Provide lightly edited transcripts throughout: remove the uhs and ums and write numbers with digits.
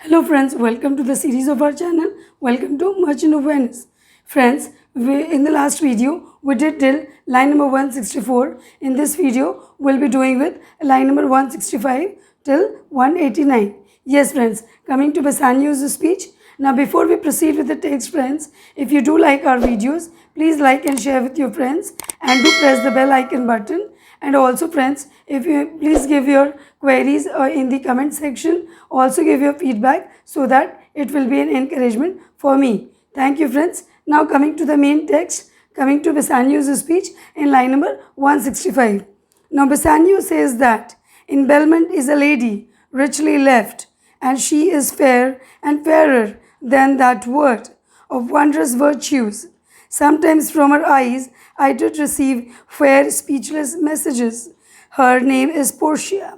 Hello friends, welcome to the series of our channel. Welcome to Merchant of Venice. Friends, in the last video, we did till line number 164. In this video, we'll be doing with line number 165 till 189. Yes friends, coming to Bassanio's speech. Now before we proceed with the text friends, if you do like our videos, please like and share with your friends and do press the bell icon button. And also friends, if you please give your queries in the comment section, also give your feedback so that it will be an encouragement for me. Thank you friends. Now coming to the main text, coming to Bassanio's speech in line number 165. Now Bassanio says that in Belmont is a lady richly left, and she is fair and fairer than that word of wondrous virtues. Sometimes from her eyes I did receive fair speechless messages. Her name is Portia,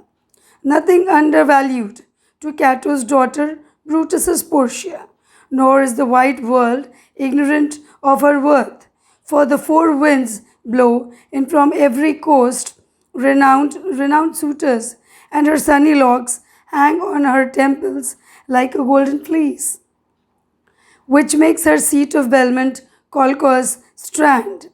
nothing undervalued to Cato's daughter Brutus's Portia, nor is the wide world ignorant of her worth. For the four winds blow in from every coast renowned suitors, and her sunny locks hang on her temples like a golden fleece, which makes her seat of Belmont Colchos strand.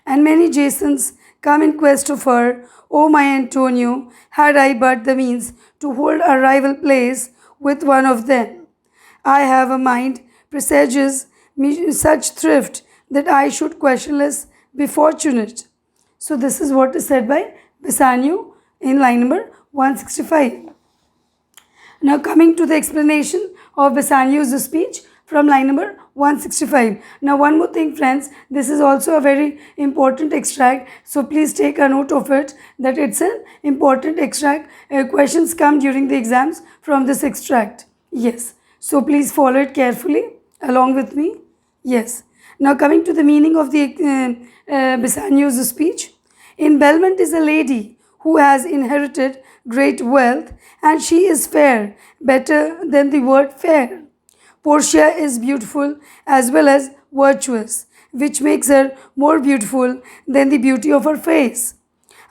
And many Jasons come in quest of her. O my Antonio, had I but the means to hold a rival place with one of them. I have a mind presages me such thrift that I should questionless be fortunate. So this is what is said by Bassanio in line number 165. Now coming to the explanation of Bassanio's speech from line number 165. Now one more thing friends, this is also a very important extract, so please take a note of it that it's an important extract. Questions come during the exams from this extract. Yes, so please follow it carefully along with me. Yes. Now coming to the meaning of the Bassanio's speech. In Belmont is a lady who has inherited great wealth, and she is fair, better than the word fair. Portia is beautiful as well as virtuous, which makes her more beautiful than the beauty of her face.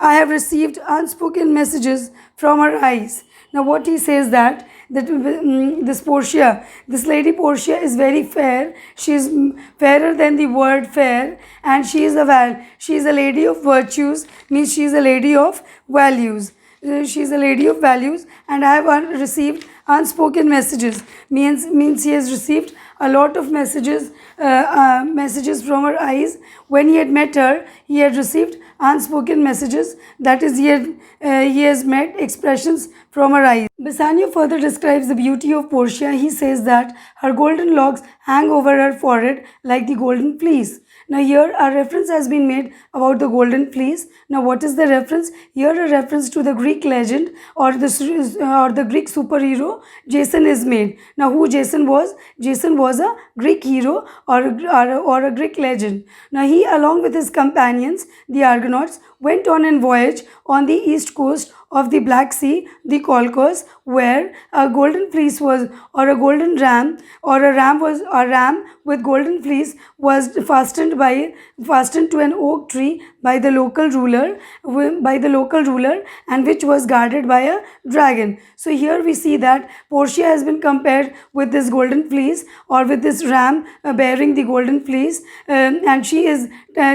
I have received unspoken messages from her eyes. Now what he says that this Portia, this lady Portia is very fair. She is fairer than the word fair, and she is a lady of virtues, means she is a lady of values. She is a lady of values, and I have received unspoken messages, means he has received a lot of messages from her eyes. When he had met her, he had received unspoken messages, that is he has met expressions from her eyes. Bassanio further describes the beauty of Portia. He says that her golden locks hang over her forehead like the golden fleece. Now here a reference has been made about the golden fleece. Now what is the reference? Here a reference to the Greek legend or the Greek superhero Jason is made. Now who Jason was? Jason was a Greek hero or a Greek legend. Now he along with his companions, the Argonauts, went on a voyage on the east coast of the Black Sea, the Colchos, where a golden fleece was, or a golden ram, or a ram with golden fleece was fastened to an oak tree by the local ruler, and which was guarded by a dragon. So here we see that Portia has been compared with this golden fleece or with this ram bearing the golden fleece, and she is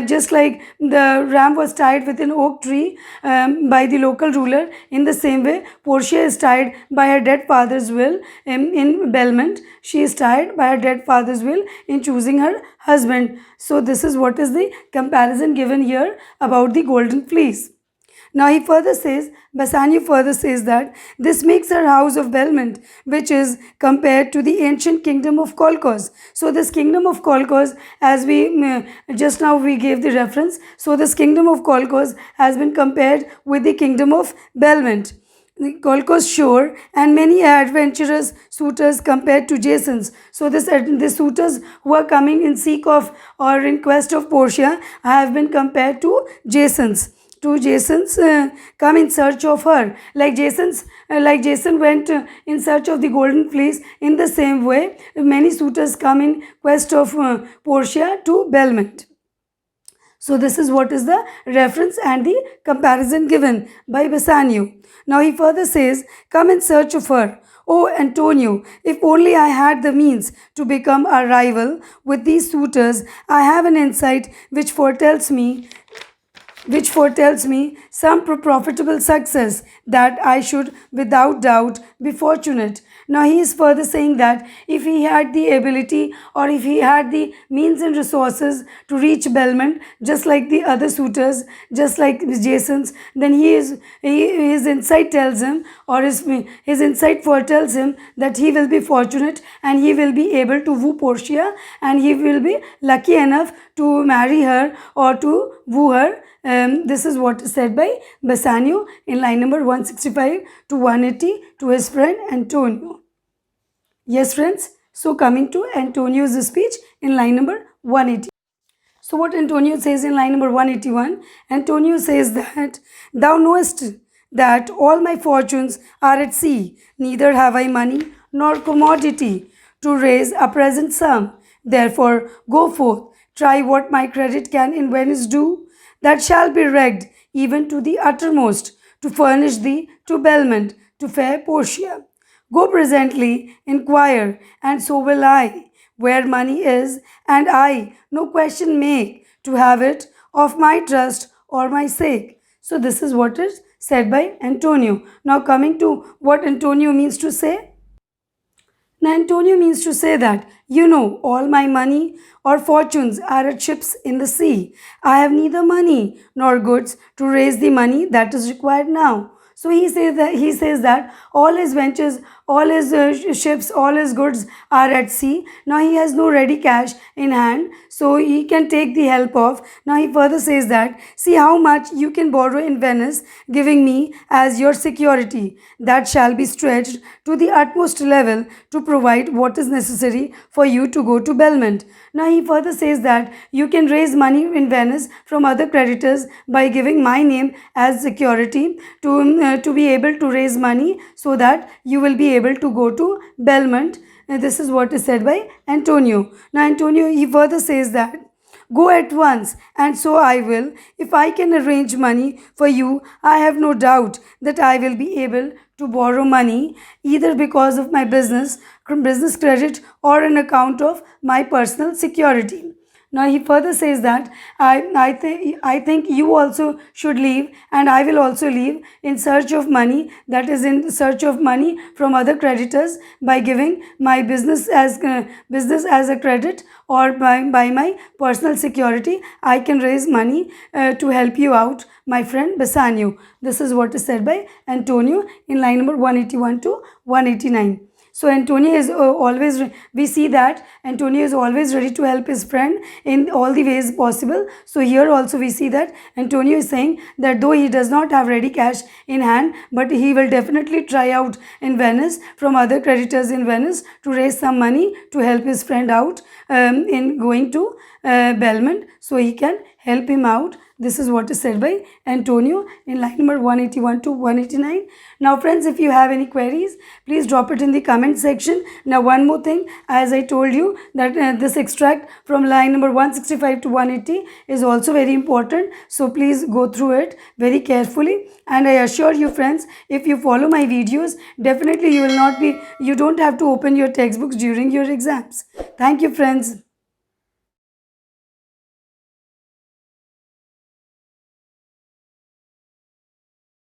just like the ram was tied with an oak tree by the local ruler. In the same way, Portia is tied by her dead father's will in Belmont. She is tied by her dead father's will in choosing her husband. So this is what is the comparison given here about the golden fleece. Now he further says, Bassanio further says that this makes her house of Belmont, which is compared to the ancient kingdom of Colchos. So this kingdom of Colchos, as we just now we gave the reference, so this kingdom of Colchos has been compared with the kingdom of Belmont. The Colchos shore, and many adventurous suitors compared to Jason's. So the suitors who are coming in seek of or in quest of Portia have been compared to Jason's. Come in search of her, like Jason went in search of the golden fleece. In the same way, many suitors come in quest of Portia to Belmont. So this is what is the reference and the comparison given by Bassanio. Now he further says, come in search of her. Oh, Antonio, if only I had the means to become a rival with these suitors. I have an insight which foretells me some profitable success, that I should without doubt be fortunate. Now he is further saying that if he had the ability, or if he had the means and resources to reach Belmont, just like the other suitors, just like Jason's, then his insight tells him, or his insight foretells him, that he will be fortunate and he will be able to woo Portia, and he will be lucky enough to marry her or to woo her. This is what is said by Bassanio in line number 165 to 180 to his friend Antonio. Yes, friends. So coming to Antonio's speech in line number 180. So what Antonio says in line number 181, Antonio says that, "Thou knowest that all my fortunes are at sea, neither have I money nor commodity to raise a present sum. Therefore go forth, try what my credit can in Venice do, that shall be wrecked even to the uttermost, to furnish thee to Belmont, to fair Portia. Go presently, inquire, and so will I, where money is, and I no question make to have it of my trust or my sake." So this is what is said by Antonio. Now coming to what Antonio means to say. Now, Antonio means to say that, all my money or fortunes are at ships in the sea. I have neither money nor goods to raise the money that is required now. So he says that all his ventures, all his ships, all his goods are at sea. Now he has no ready cash in hand, so he can take the help of. Now he further says that, "See how much you can borrow in Venice, giving me as your security. That shall be stretched to the utmost level to provide what is necessary for you to go to Belmont." Now he further says that you can raise money in Venice from other creditors by giving my name as security to be able to raise money, so that you will be able to go to Belmont. This is what is said by Antonio. Now Antonio, he further says that, "Go at once, and so I will. If I can arrange money for you, I have no doubt that I will be able to borrow money, either because of my business credit, or on account of my personal security." Now he further says that, I think you also should leave, and I will also leave in search of money, that is in search of money from other creditors, by giving my business as a credit, or by my personal security. I can raise money to help you out, my friend Bassanio. This is what is said by Antonio in line number 181 to 189. So Antonio is we see that Antonio is always ready to help his friend in all the ways possible. So here also we see that Antonio is saying that though he does not have ready cash in hand, but he will definitely try out in Venice from other creditors in Venice to raise some money to help his friend out in going to Belmont, so he can help him out. This is what is said by Antonio in line number 181 to 189. Now friends, if you have any queries, please drop it in the comment section. Now one more thing, as I told you that this extract from line number 165 to 180 is also very important. So please go through it very carefully. And I assure you friends, if you follow my videos, definitely you don't have to open your textbooks during your exams. Thank you friends.